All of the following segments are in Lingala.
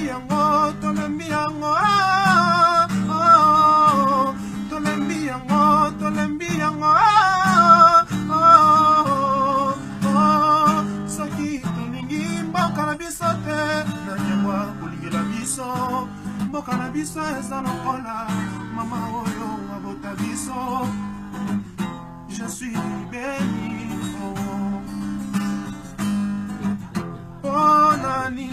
yango, tolembi yango, tolembi yango, tolembi yango, soki tolingi mboka na biso te, na nyangwa kolingela biso, mboka na biso eza lokola mama oyo abota biso. Je suis béni, oh nani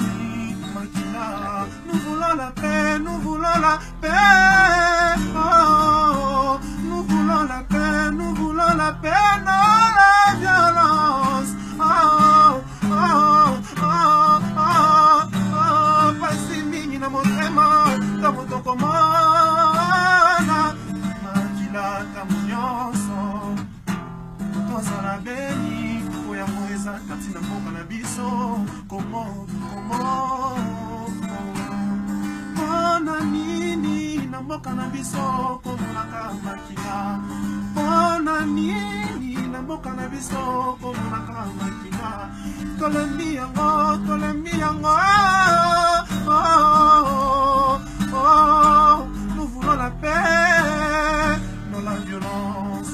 makila, nous voulons la paix, nous voulons la paix, oh, nous voulons la paix, nous voulons la paix, non la violence, oh, oh, oh, oh, oh, pasi mingi na motema, ta motoko mona, makila ta munyonso, tozala beni, oyango eza kati na mboka na biso, komo, pona nini na mboka na biso, komonaka makila, pona nini na mboka na biso, komonaka makila, tolembi yango, tolembi yango, oh, oh, oh, nous voulons la paix, non la violence,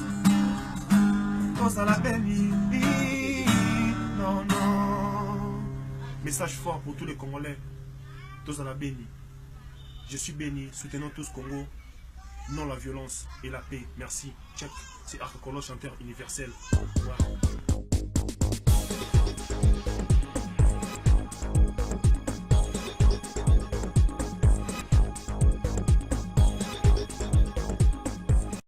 tozala beni, non, non. Message fort pour tous les Congolais, tozala beni. Je suis béni, soutenons tous Congo, non la violence et la paix. Merci. Check, c'est Arc Colo, chanteur universel. Wow.